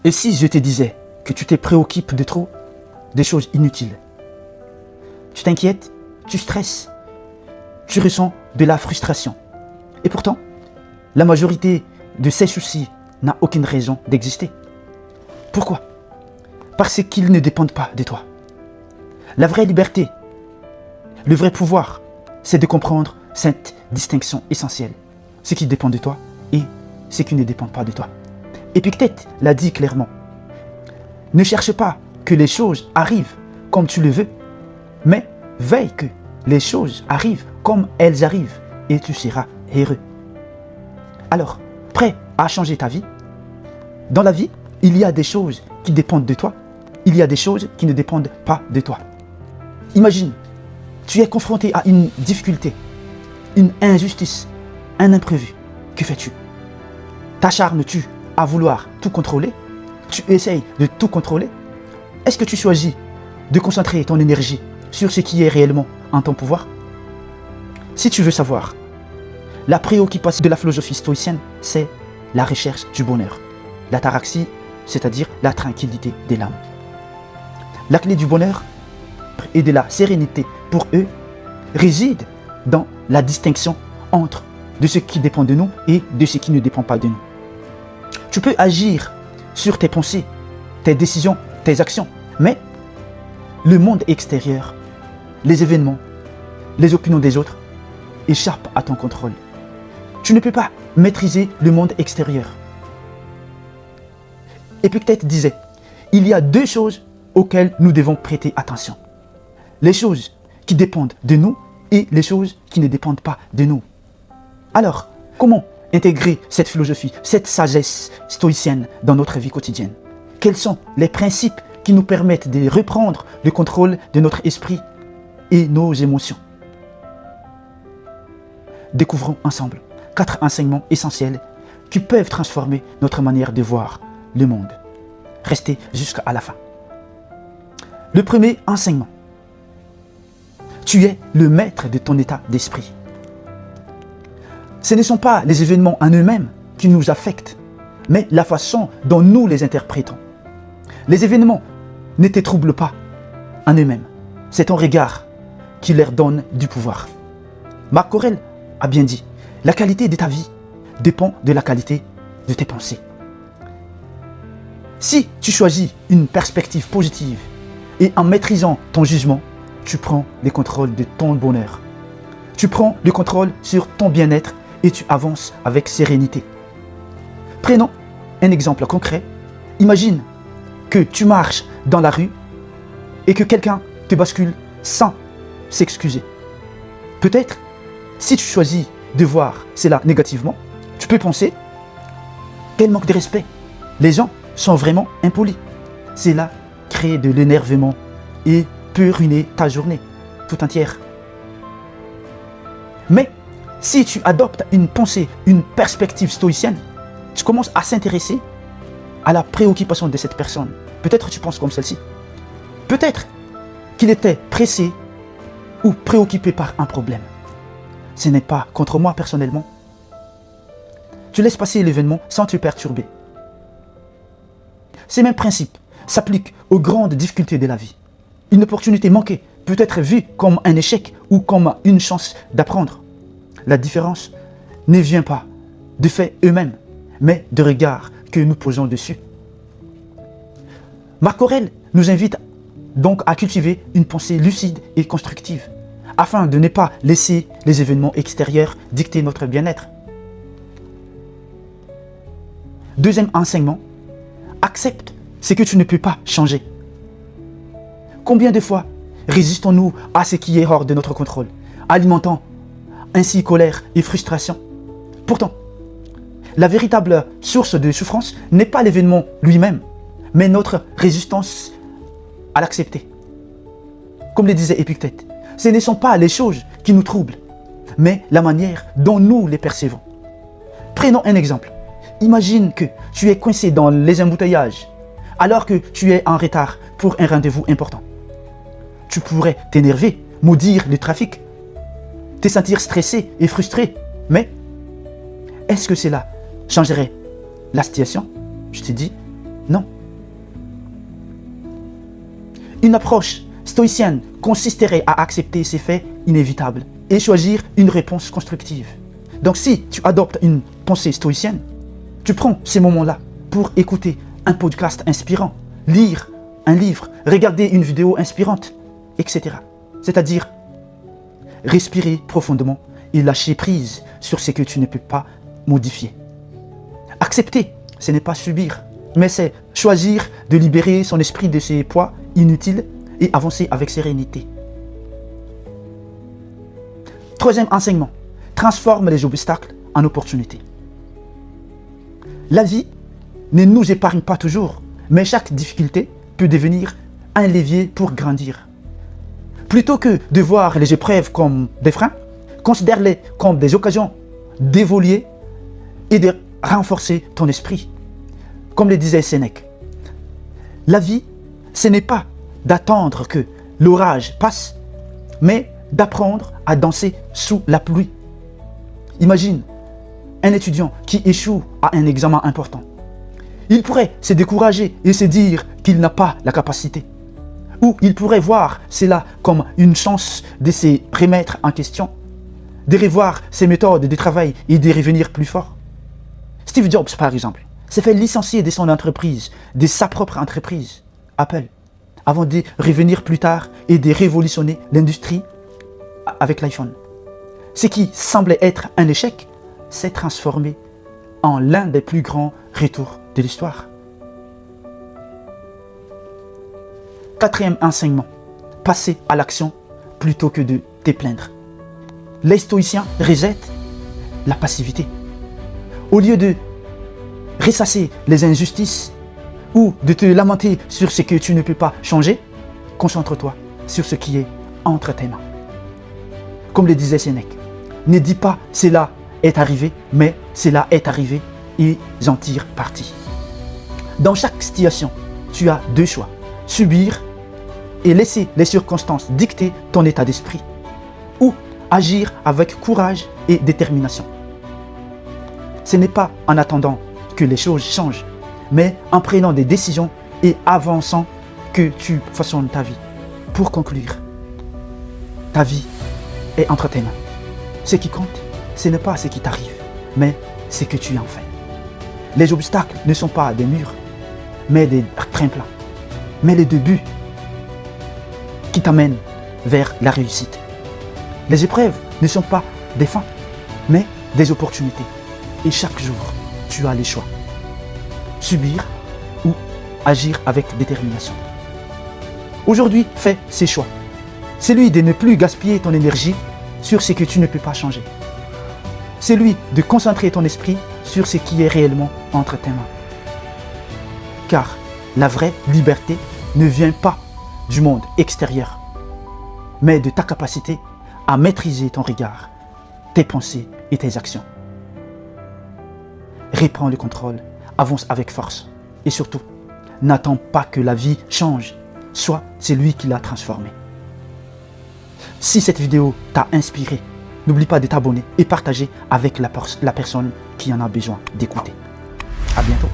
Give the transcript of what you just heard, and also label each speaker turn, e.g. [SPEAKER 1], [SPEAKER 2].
[SPEAKER 1] Et si je te disais que tu te préoccupes de trop des choses inutiles? Tu t'inquiètes, tu stresses, tu ressens de la frustration. Et pourtant, la majorité de ces soucis n'a aucune raison d'exister. Pourquoi? Parce qu'ils ne dépendent pas de toi. La vraie liberté, le vrai pouvoir, c'est de comprendre cette distinction essentielle. Ce qui dépend de toi et ce qui ne dépend pas de toi. Épictète l'a dit clairement. Ne cherche pas que les choses arrivent comme tu le veux, mais veille que les choses arrivent comme elles arrivent et tu seras heureux. Alors, prêt à changer ta vie? Dans la vie, il y a des choses qui dépendent de toi, il y a des choses qui ne dépendent pas de toi. Imagine, tu es confronté à une difficulté, une injustice, un imprévu. Que fais-tu? T'acharnes-tu à vouloir tout contrôler? Tu essayes de tout contrôler? Est-ce que tu choisis de concentrer ton énergie sur ce qui est réellement en ton pouvoir? Si tu veux savoir, la préoccupation de la philosophie stoïcienne, c'est la recherche du bonheur. L'ataraxie, c'est-à-dire la tranquillité de l'âme. La clé du bonheur et de la sérénité pour eux réside dans la distinction entre de ce qui dépend de nous et de ce qui ne dépend pas de nous. Tu peux agir sur tes pensées, tes décisions, tes actions, mais le monde extérieur, les événements, les opinions des autres échappent à ton contrôle. Tu ne peux pas maîtriser le monde extérieur. Épictète disait, il y a deux choses auxquelles nous devons prêter attention. Les choses qui dépendent de nous et les choses qui ne dépendent pas de nous. Alors, comment intégrer cette philosophie, cette sagesse stoïcienne dans notre vie quotidienne? Quels sont les principes qui nous permettent de reprendre le contrôle de notre esprit et nos émotions? Découvrons ensemble 4 enseignements essentiels qui peuvent transformer notre manière de voir le monde. Restez jusqu'à la fin. Le premier enseignement. Tu es le maître de ton état d'esprit. Ce ne sont pas les événements en eux-mêmes qui nous affectent, mais la façon dont nous les interprétons. Les événements ne te troublent pas en eux-mêmes. C'est ton regard qui leur donne du pouvoir. Marc Aurèle a bien dit, la qualité de ta vie dépend de la qualité de tes pensées. Si tu choisis une perspective positive et en maîtrisant ton jugement, tu prends le contrôle de ton bonheur. Tu prends le contrôle sur ton bien-être et tu avances avec sérénité. Prenons un exemple concret. Imagine que tu marches dans la rue et que quelqu'un te bascule sans s'excuser. Peut-être, si tu choisis de voir cela négativement, tu peux penser quel manque de respect. Les gens sont vraiment impolis. Cela crée de l'énervement et peut ruiner ta journée tout entière. Mais si tu adoptes une pensée, une perspective stoïcienne, tu commences à s'intéresser à la préoccupation de cette personne. Peut-être tu penses comme celle-ci. Peut-être qu'il était pressé ou préoccupé par un problème. Ce n'est pas contre moi personnellement. Tu laisses passer l'événement sans te perturber. Ces mêmes principes s'appliquent aux grandes difficultés de la vie. Une opportunité manquée peut être vue comme un échec ou comme une chance d'apprendre. La différence ne vient pas de faits eux-mêmes, mais de regards que nous posons dessus. Marc Aurèle nous invite donc à cultiver une pensée lucide et constructive, afin de ne pas laisser les événements extérieurs dicter notre bien-être. Deuxième enseignement, accepte ce que tu ne peux pas changer. Combien de fois résistons-nous à ce qui est hors de notre contrôle, alimentant ainsi colère et frustration? Pourtant, la véritable source de souffrance n'est pas l'événement lui-même, mais notre résistance à l'accepter. Comme le disait Épictète, ce ne sont pas les choses qui nous troublent, mais la manière dont nous les percevons. Prenons un exemple. Imagine que tu es coincé dans les embouteillages, alors que tu es en retard pour un rendez-vous important. Tu pourrais t'énerver, maudire le trafic, te sentir stressé et frustré, mais est-ce que cela changerait la situation? Je te dis Non. Une approche stoïcienne consisterait à accepter ces faits inévitables et choisir une réponse constructive. Donc si tu adoptes une pensée stoïcienne, tu prends ces moments-là pour écouter un podcast inspirant, lire un livre, regarder une vidéo inspirante, etc. C'est-à-dire respirer profondément et lâcher prise sur ce que tu ne peux pas modifier. Accepter, ce n'est pas subir, mais c'est choisir de libérer son esprit de ses poids inutiles et avancer avec sérénité. Troisième enseignement, transforme les obstacles en opportunités. La vie ne nous épargne pas toujours, mais chaque difficulté peut devenir un levier pour grandir. Plutôt que de voir les épreuves comme des freins, considère-les comme des occasions d'évoluer et de renforcer ton esprit. Comme le disait Sénèque, la vie, ce n'est pas d'attendre que l'orage passe, mais d'apprendre à danser sous la pluie. Imagine un étudiant qui échoue à un examen important. Il pourrait se décourager et se dire qu'il n'a pas la capacité. Ou il pourrait voir cela comme une chance de se remettre en question, de revoir ses méthodes de travail et de revenir plus fort. Steve Jobs, par exemple, s'est fait licencier de son entreprise, de sa propre entreprise, Apple, avant de revenir plus tard et de révolutionner l'industrie avec l'iPhone. Ce qui semblait être un échec s'est transformé en l'un des plus grands retours de l'histoire. Quatrième enseignement, passer à l'action plutôt que de te plaindre. Les stoïciens rejettent la passivité. Au lieu de ressasser les injustices ou de te lamenter sur ce que tu ne peux pas changer, concentre-toi sur ce qui est entre tes mains. Comme le disait Sénèque, ne dis pas cela est arrivé, mais cela est arrivé et j'en tire parti. Dans chaque situation, tu as deux choix, subir et laisser les circonstances dicter ton état d'esprit, ou agir avec courage et détermination. Ce n'est pas en attendant que les choses changent, mais en prenant des décisions et avançant que tu façonnes ta vie. Pour conclure, ta vie est entre tes mains. Ce qui compte, ce n'est pas ce qui t'arrive, mais ce que tu en fais. Les obstacles ne sont pas des murs, mais des tremplins, mais les débuts qui t'amènent vers la réussite. Les épreuves ne sont pas des fins, mais des opportunités. Et chaque jour, tu as les choix. Subir ou agir avec détermination. Aujourd'hui, fais ces choix. Celui de ne plus gaspiller ton énergie sur ce que tu ne peux pas changer. Celui de concentrer ton esprit sur ce qui est réellement entre tes mains. Car la vraie liberté ne vient pas du monde extérieur, mais de ta capacité à maîtriser ton regard, tes pensées et tes actions. Reprends le contrôle, avance avec force et surtout, n'attends pas que la vie change, sois celui qui l'a transformé. Si cette vidéo t'a inspiré, n'oublie pas de t'abonner et partager avec la personne qui en a besoin d'écouter. À bientôt.